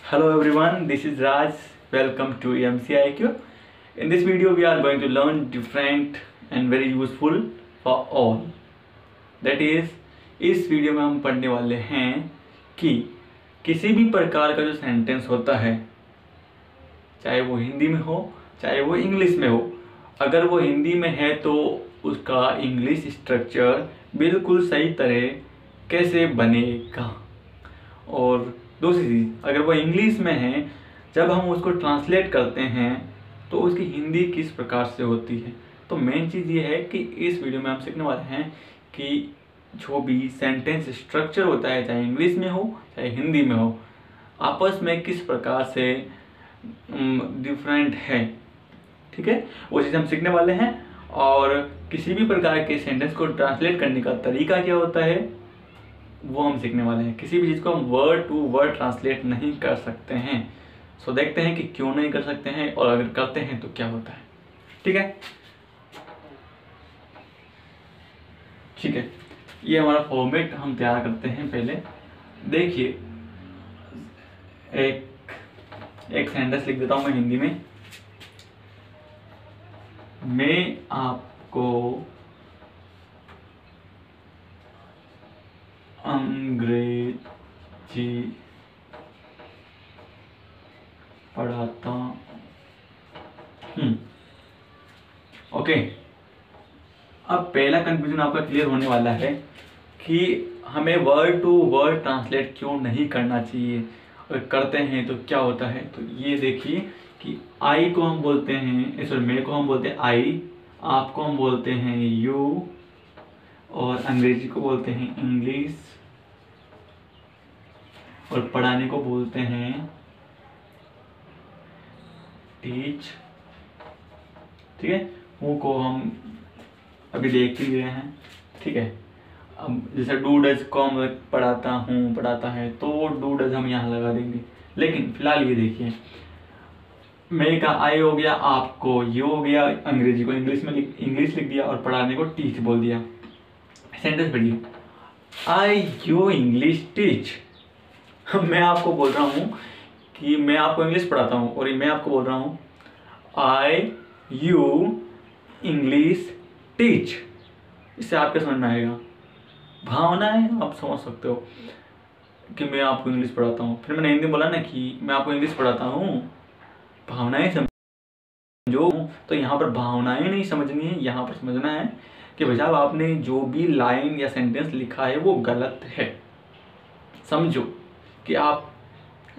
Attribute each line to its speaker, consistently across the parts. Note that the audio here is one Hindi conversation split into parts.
Speaker 1: Hello everyone, this is Raj. Welcome to EMCIQ. In this video, we are going to learn different and very useful for all. That is, इस वीडियो में हम पढ़ने वाले हैं कि किसी भी प्रकार का जो सेंटेंस होता है, चाहे वो हिंदी में हो चाहे वो इंग्लिश में हो, अगर वो हिंदी में है तो उसका इंग्लिश स्ट्रक्चर बिल्कुल सही तरह कैसे बनेगा, और दूसरी चीज़, अगर वो इंग्लिश में है, जब हम उसको ट्रांसलेट करते हैं तो उसकी हिंदी किस प्रकार से होती है। तो मेन चीज़ ये है कि इस वीडियो में हम सीखने वाले हैं कि जो भी सेंटेंस स्ट्रक्चर होता है, चाहे इंग्लिश में हो चाहे हिंदी में हो, आपस में किस प्रकार से डिफरेंट है। ठीक है, वो चीज़ हम सीखने वाले हैं। और किसी भी प्रकार के सेंटेंस को ट्रांसलेट करने का तरीका क्या होता है वो हम सीखने वाले हैं। किसी भी चीज़ को हम वर्ड टू वर्ड ट्रांसलेट नहीं कर सकते हैं। सो देखते हैं कि क्यों नहीं कर सकते हैं, और अगर करते हैं तो क्या होता है। ठीक है, ठीक है, ये हमारा फॉर्मेट हम तैयार करते हैं। पहले देखिए, एक सेंटेंस लिख देता हूं मैं हिंदी में। मैं आपको अंग्रेजी पढ़ाता हूँ। ओके, अब पहला कंफ्यूजन आपका क्लियर होने वाला है कि हमें वर्ड टू वर्ड ट्रांसलेट क्यों नहीं करना चाहिए, और करते हैं तो क्या होता है। तो ये देखिए कि आई को हम बोलते हैं, सॉरी, मैं को हम बोलते हैं आई, आपको हम बोलते हैं यू, और अंग्रेजी को बोलते हैं इंग्लिश, और पढ़ाने को बोलते हैं टीच। ठीक है, वो को हम अभी देख ही रहे हैं। ठीक है, अब जैसे डू डज को हम पढ़ाता हूँ, पढ़ाता है, तो वो डू डज हम यहाँ लगा देंगे। लेकिन फिलहाल ये देखिए, मैं का आई हो गया, आपको यू हो गया, अंग्रेजी को इंग्लिश में इंग्लिश लिख दिया, और पढ़ाने को टीच बोल दिया। सेंटेंस पढ़िए, आई यू इंग्लिश टीच। मैं आपको बोल रहा हूँ कि मैं आपको इंग्लिश पढ़ाता हूँ, और मैं आपको बोल रहा हूँ आई यू इंग्लिश टीच। इससे आपके समझ में आएगा, भावना है, आप समझ सकते हो कि मैं आपको इंग्लिश पढ़ाता हूँ। फिर मैंने हिंदी बोला ना कि मैं आपको इंग्लिश पढ़ाता हूँ, भावनाएं समझो। तो यहाँ पर भावनाएं नहीं समझनी है, यहाँ पर समझना है कि भाई साहब आपने जो भी लाइन या सेंटेंस लिखा है वो गलत है। समझो कि आप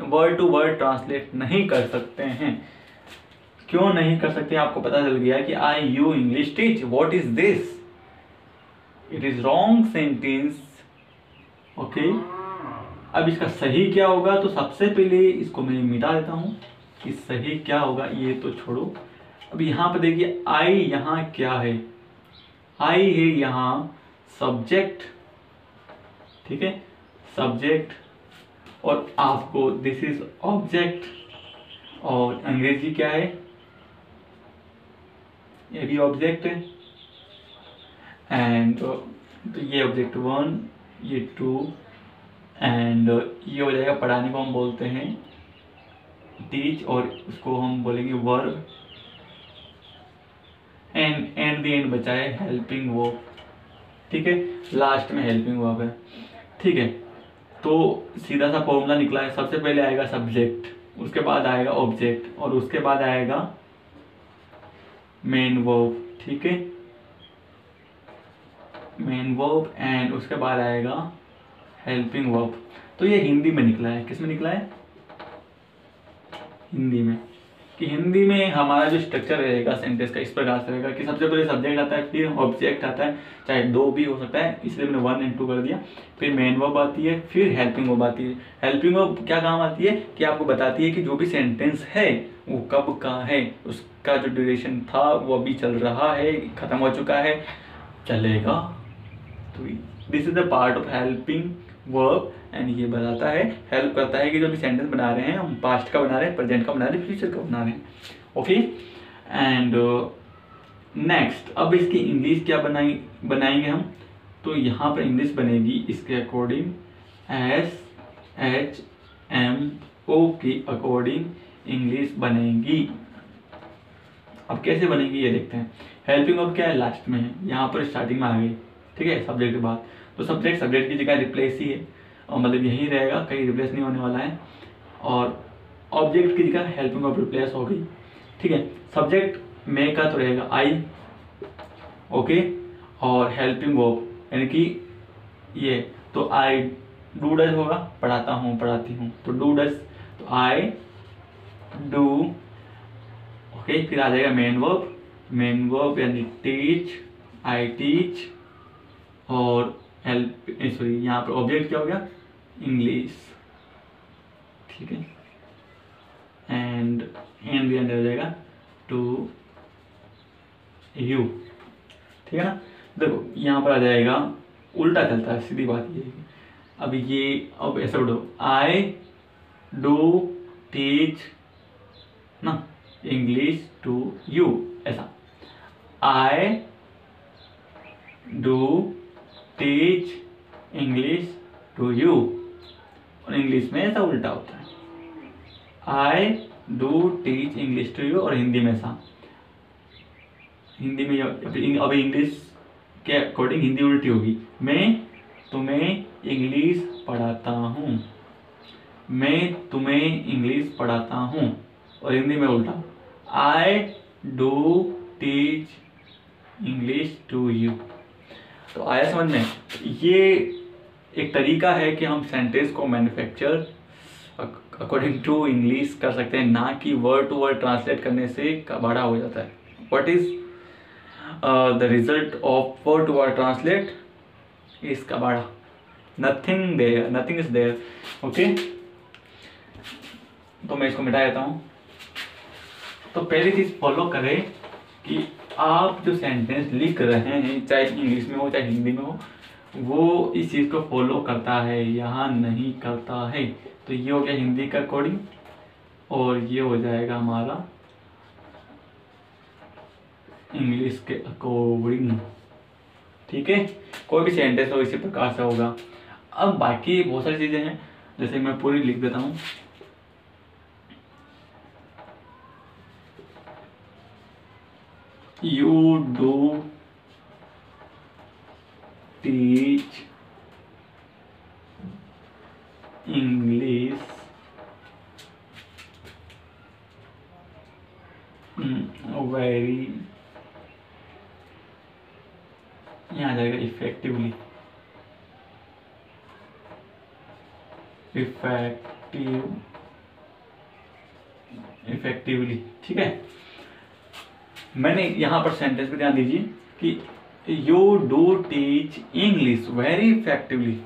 Speaker 1: वर्ड टू वर्ड ट्रांसलेट नहीं कर सकते हैं। क्यों नहीं कर सकते, आपको पता चल गया कि I you English teach, what is this, it is wrong sentence. Okay, अब इसका सही क्या होगा, तो सबसे पहले इसको मैं मिटा देता हूं कि सही क्या होगा, ये तो छोड़ो। अब यहाँ पर देखिए, आई यहाँ क्या है, आई है यहाँ सब्जेक्ट। ठीक है, सब्जेक्ट, और आपको दिस इज ऑब्जेक्ट, और अंग्रेजी क्या है, ये भी ऑब्जेक्ट है। एंड तो ये ऑब्जेक्ट 1, ये 2, एंड ये हो जाएगा, पढ़ाने को हम बोलते हैं टीच, और उसको हम बोलेंगे वर्ब, एंड द एंड बचा है हेल्पिंग वर्ब। ठीक है, लास्ट में हेल्पिंग वर्ब है। ठीक है, तो सीधा सा फॉर्मूला निकला है, सबसे पहले आएगा सब्जेक्ट, उसके बाद आएगा ऑब्जेक्ट, और उसके बाद आएगा मेन वर्ब। ठीक है, मेन वर्ब, एंड उसके बाद आएगा हेल्पिंग वर्ब। तो ये हिंदी में निकला है। किस में निकला है, हिंदी में। कि हिंदी में हमारा जो स्ट्रक्चर रहेगा सेंटेंस का इस प्रकार से रहेगा कि सबसे पहले सब्जेक्ट आता है, फिर ऑब्जेक्ट आता है, चाहे दो भी हो सकता है, इसलिए मैंने 1 और 2 कर दिया। फिर मेन वर्ब आती है, फिर हेल्पिंग वर्ब आती है। हेल्पिंग वर्ब क्या काम आती है कि आपको बताती है कि जो भी सेंटेंस है वो कब का है, उसका जो ड्यूरेशन था वो अभी चल रहा है, खत्म हो चुका है, चलेगा। तो this is the part of helping verb, and ये बताता है, हेल्प करता है कि जो भी सेंटेंस बना रहे हैं हम पास्ट का बना रहे हैं, प्रेजेंट का बना रहे हैं, फ्यूचर का बना रहे हैं। ओके, एंड नेक्स्ट, अब इसकी इंग्लिश क्या बनाएंगे हम। तो यहाँ पर इंग्लिश बनेगी इसके अकॉर्डिंग SHM ओ के अकॉर्डिंग इंग्लिश बनेगी। अब कैसे बनेगी ये देखते हैं। हेल्पिंग वर्ब क्या है, लास्ट में है, यहाँ पर स्टार्टिंग में आ गई, ठीक है, सब्जेक्ट के बाद। तो सब्जेक्ट की जगह रिप्लेस ही है, और मतलब यही रहेगा, कहीं रिप्लेस नहीं होने वाला है। और ऑब्जेक्ट की जगह हेल्पिंग वर्ब रिप्लेस हो गई, ठीक है। सब्जेक्ट में का तो रहेगा आई, ओके, और हेल्पिंग वर्ब यानी कि ये, तो आई डू डज होगा, पढ़ाता हूँ पढ़ाती हूँ, तो डू डज, तो आई डू, ओके। फिर आ जाएगा मेन वर्ब यानी टीच, आई टीच, और हेल्प, सॉरी यहाँ पर ऑब्जेक्ट क्या हो गया, इंग्लिश, ठीक है। एंड भी अंदर हो जाएगा टू यू, ठीक है ना। देखो यहाँ पर आ जाएगा, उल्टा चलता है, सीधी बात ये है। अब ऐसा उठो, आई डू टीच ना इंग्लिश टू यू, ऐसा I do teach English to you, और इंग्लिश में ऐसा उल्टा होता है, I do teach English to you, और हिंदी में ऐसा, हिंदी में अभी इंग्लिश के अकॉर्डिंग हिंदी उल्टी होगी, मैं तुम्हें इंग्लिश पढ़ाता हूँ, मैं तुम्हें इंग्लिश पढ़ाता हूँ, और हिंदी में उल्टा, I do teach English to you. तो आया समझ में। ये एक तरीका है कि हम सेंटेंस को मैन्युफैक्चर अकॉर्डिंग टू इंग्लिश कर सकते हैं, ना कि वर्ड टू वर्ड ट्रांसलेट करने से कबाड़ा हो जाता है। What is the result of word to word translate is कबाड़ा, नथिंग इज देयर, ओके। तो मैं इसको मिटा देता हूँ। तो पहली चीज फॉलो करें कि आप जो सेंटेंस लिख रहे हैं, चाहे इंग्लिश में हो चाहे हिंदी में हो, वो इस चीज को फॉलो करता है या नहीं करता है। तो ये हो गया हिंदी का अकॉर्डिंग, और ये हो जाएगा हमारा इंग्लिश के अकॉर्डिंग, ठीक है। कोई भी सेंटेंस हो इसी प्रकार से होगा। अब बाकी बहुत सारी चीजें हैं, जैसे मैं पूरी लिख देता हूँ। You do teach English very, यहाँ आ जाएगा इफेक्टिवली, ठीक है। मैंने यहाँ पर सेंटेंस पे ध्यान दीजिए कि you do teach English very effectively,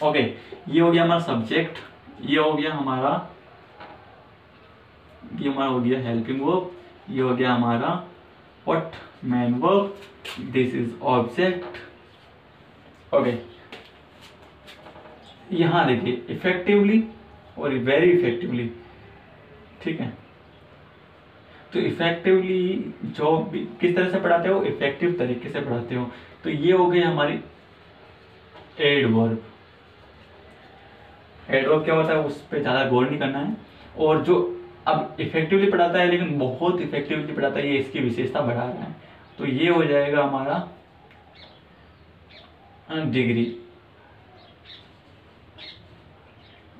Speaker 1: okay. ये हो गया हमारा सब्जेक्ट, ये हो गया हमारा हो गया हेल्पिंग वर्ब, ये हो गया हमारा what, main verb, this is object, okay. यहाँ देखिए इफेक्टिवली और वेरी इफेक्टिवली, ठीक है। तो इफेक्टिवली जो किस तरह से पढ़ाते हो, इफेक्टिव तरीके से पढ़ाते हो। तो ये हो गई हमारी एडवर्ब। एडवर्ब क्या होता है, उस पर ज़्यादा गौर नहीं करना है। और जो अब इफेक्टिवली पढ़ाता है लेकिन बहुत इफेक्टिवली पढ़ाता है, ये इसकी विशेषता बढ़ा रहा है। तो ये हो जाएगा हमारा डिग्री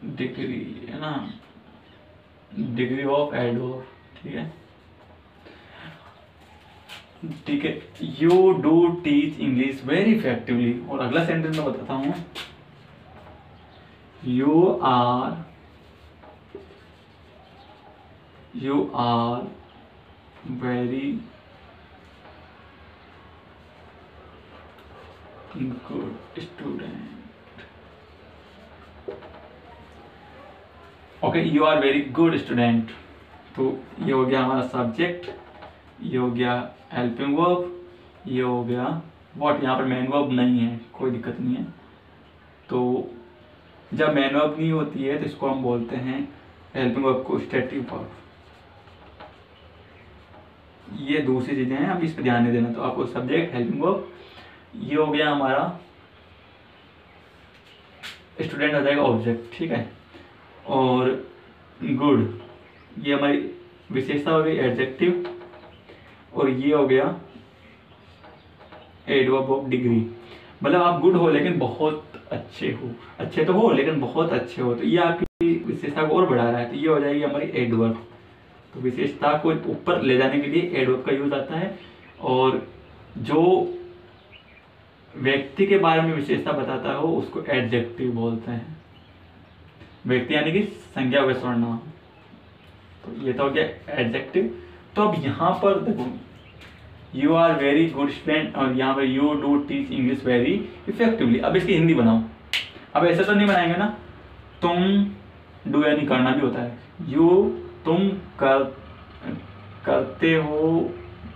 Speaker 1: है ना, डिग्री ऑफ एडवर्ब, ठीक है, ठीक है। You do teach English very effectively. और अगला सेंटेंस मैं बताता हूं, you are very good student, okay. You are very good student. तो ये हो गया हमारा सब्जेक्ट, ये हो गया हेल्पिंग वर्ब, ये हो गया व्हाट। यहाँ पर मेन वर्ब नहीं है, कोई दिक्कत नहीं है। तो जब मेन वर्ब नहीं होती है तो इसको हम बोलते हैं हेल्पिंग वर्ब को स्टेटिव वर्ब। ये दूसरी चीजें हैं, अब इस पर ध्यान नहीं देना। तो आपको सब्जेक्ट, हेल्पिंग वर्ब, ये हो गया हमारा स्टूडेंट, हो जाएगा ऑब्जेक्ट, ठीक है। और गुड, ये हमारी विशेषता हो गई एडजेक्टिव, और ये हो गया एडवर्ब ऑफ डिग्री। मतलब आप गुड हो लेकिन बहुत अच्छे हो, अच्छे तो हो लेकिन बहुत अच्छे हो, तो ये आपकी विशेषता को और बढ़ा रहा है, तो ये हो जाएगी हमारी एडवर्ब। तो विशेषता को ऊपर ले जाने के लिए एडवर्ब का यूज आता है, और जो व्यक्ति के बारे में विशेषता बताता हो उसको एडजेक्टिव बोलते हैं। व्यक्ति यानी कि संज्ञा व सर्वनाम। तो ये तो हो गया एडजेक्टिव। तो अब यहाँ पर देखो, you are very good student, और यहाँ पर you do teach English very effectively. अब इसकी हिंदी बनाओ। अब ऐसे तो नहीं बनाएंगे ना, तुम डू यानी करना भी होता है, यू तुम करते हो,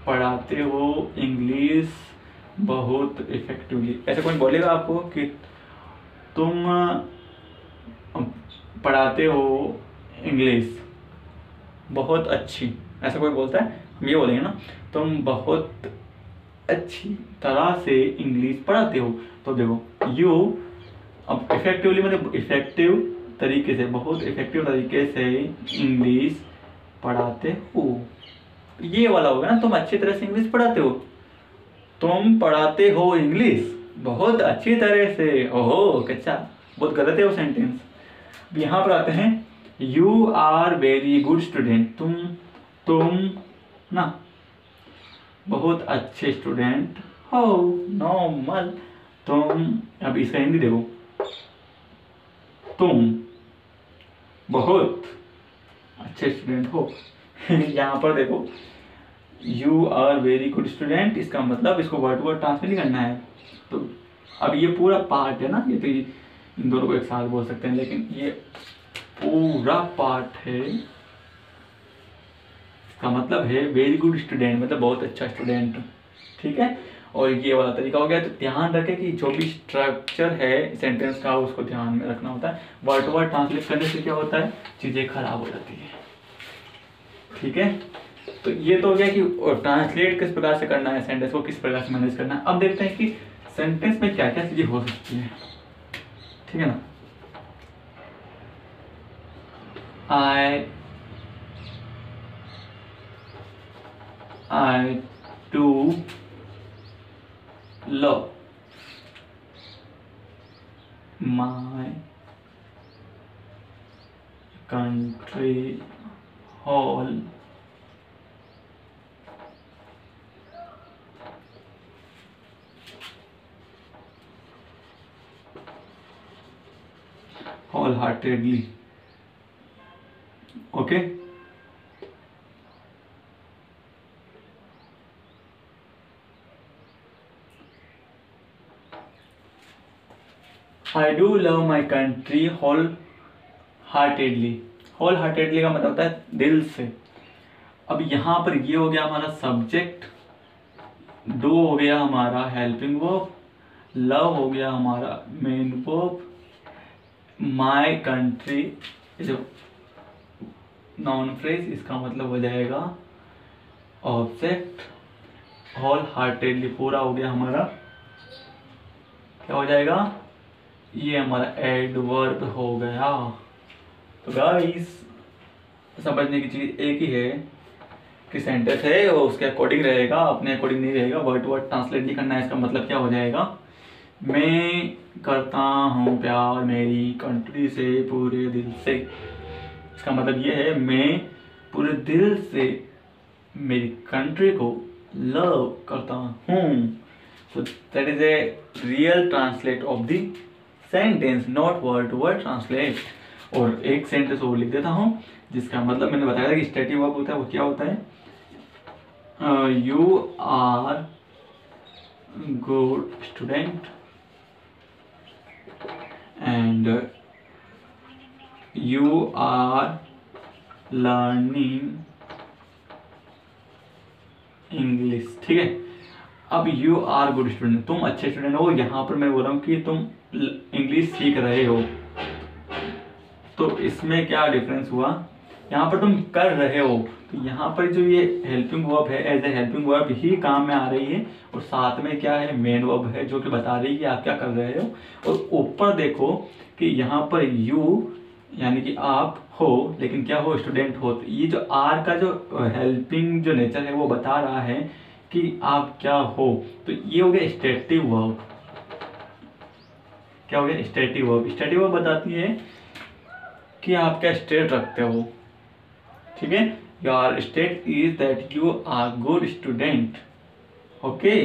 Speaker 1: पढ़ाते हो इंग्लिश बहुत इफेक्टिवली। ऐसे कोई बोलेगा आपको कि तुम पढ़ाते हो इंग्लिश बहुत अच्छी, ऐसा कोई बोलता है? हम ये बोलेंगे ना, तुम बहुत अच्छी तरह से इंग्लिश पढ़ाते हो। तो देखो यू, अब इफेक्टिवली मतलब इफेक्टिव तरीके से, बहुत इफेक्टिव तरीके से इंग्लिश पढ़ाते हो, ये वाला होगा ना, तुम अच्छी तरह से इंग्लिश पढ़ाते हो। तुम पढ़ाते हो इंग्लिश बहुत अच्छी तरह से, ओहो कच्चा, बहुत गलत है वो सेंटेंस। यहाँ पर आते हैं, you are very good student, तुम ना बहुत अच्छे स्टूडेंट हो, नॉर्मल। तुम, अब इसका हिंदी देखो, तुम बहुत अच्छे स्टूडेंट हो। यहाँ पर देखो, you are very good student, इसका मतलब इसको वर्ड टू वर्ड ट्रांसलेट नहीं करना है। तो अब ये पूरा पार्ट है ना, ये तो इन दोनों को एक साथ बोल सकते हैं, लेकिन ये पूरा पार्ट है, इसका मतलब है वेरी गुड स्टूडेंट, मतलब बहुत अच्छा स्टूडेंट, ठीक है। और ये वाला तरीका हो गया। तो ध्यान रखें कि जो भी स्ट्रक्चर है सेंटेंस का उसको ध्यान में रखना होता है। वर्ड टू वर्ड ट्रांसलेट करने से क्या होता है, चीज़ें खराब हो जाती है, ठीक है। तो ये तो हो गया कि ट्रांसलेट किस प्रकार से करना है, सेंटेंस को किस प्रकार से मैनेज करना है। अब देखते हैं कि सेंटेंस में क्या क्या चीज़ें हो सकती है, ठीक है ना। I do love my country wholeheartedly, okay। I do love my country wholeheartedly। wholeheartedly का मतलब होता है दिल से। अब यहाँ पर ये हो गया हमारा सब्जेक्ट, डू हो गया हमारा हेल्पिंग वर्ब, लव हो गया हमारा मेन वर्ब, माय कंट्री जो नाउन फ्रेज, इसका मतलब हो जाएगा ऑब्जेक्ट, होल हार्टेडली पूरा हो गया हमारा, क्या हो जाएगा, ये हमारा एडवर्ब हो गया। तो गाइस समझने की चीज़ एक ही है कि सेंटेंस है वो उसके अकॉर्डिंग रहेगा, अपने अकॉर्डिंग नहीं रहेगा। वर्ड टू वर्ड ट्रांसलेट नहीं करना है। इसका मतलब क्या हो जाएगा, मैं करता हूँ प्यार मेरी कंट्री से पूरे दिल से। इसका मतलब ये है मैं पूरे दिल से मेरी कंट्री को लव करता हूँ। So that is a real translate of the sentence, not word to word translate. और एक सेंटेंस और लिख देता हूँ जिसका मतलब मैंने बताया था कि स्टेटिव वर्ब होता है, वो क्या होता है, you are good student and you are learning English, ठीक है। अब यू आर गुड स्टूडेंट, तुम अच्छे स्टूडेंट हो। यहाँ पर मैं बोल रहा हूँ कि तुम इंग्लिश सीख रहे हो, तो इसमें क्या डिफरेंस हुआ, यहाँ पर तुम कर रहे हो, तो यहाँ पर जो ये हेल्पिंग वर्ब है एज ए हेल्पिंग वर्ब ही काम में आ रही है, और साथ में क्या है, मेन वर्ब है जो कि बता रही है कि आप क्या कर रहे हो। और ऊपर देखो कि यहाँ पर यू यानी कि आप हो लेकिन क्या हो, स्टूडेंट हो। तो ये जो आर का जो हेल्पिंग जो नेचर है वो बता रहा है कि आप क्या हो। तो ये हो गया स्टेटिव वर्ब। क्या हो गया, स्टेटिव वर्ब। स्टेटिव वर्ब बताती है कि आप क्या स्टेट रखते हो, ठीक है। Your state is that you are good student. Okay,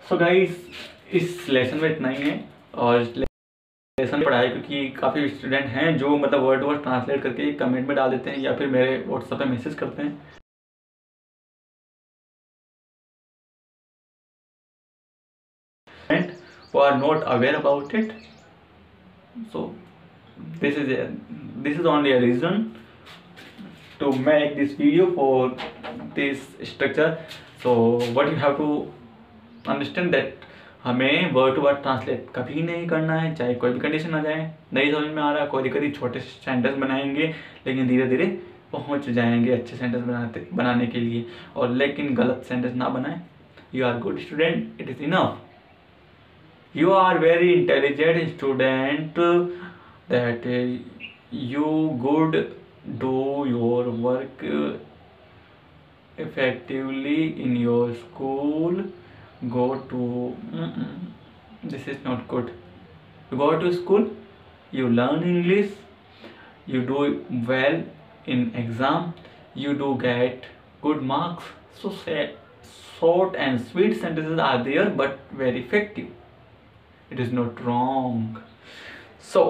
Speaker 1: so guys इस लेसन में इतना ही है। और लेसन पढ़ा है क्योंकि काफ़ी स्टूडेंट हैं जो मतलब वर्ड टू वर्ड ट्रांसलेट करके कमेंट में डाल देते हैं या फिर मेरे व्हाट्सएप पे मैसेज करते हैं। who are not aware about it. So this is only a reason to make this video for this structure. So what you have to understand that हमें वर्ड टू वर्ड ट्रांसलेट कभी नहीं करना है, चाहे कोई भी कंडीशन आ जाए। नहीं समझ में आ रहा, कभी कभी छोटे सेंटेंस बनाएंगे लेकिन धीरे धीरे पहुंच जाएंगे अच्छे सेंटेंस बनाने के लिए। और लेकिन गलत सेंटेंस ना बनाएं। You are good student, it is enough. You are very intelligent student, that you good do your work effectively in your school. Go to this is not good. You go to school, you learn English, you do well in exam, you do get good marks. So say short and sweet sentences are there but very effective. It is not wrong. So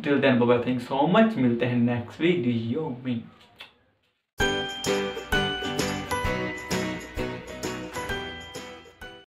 Speaker 1: till then, bye bye, thanks so much, मिलते हैं next video में।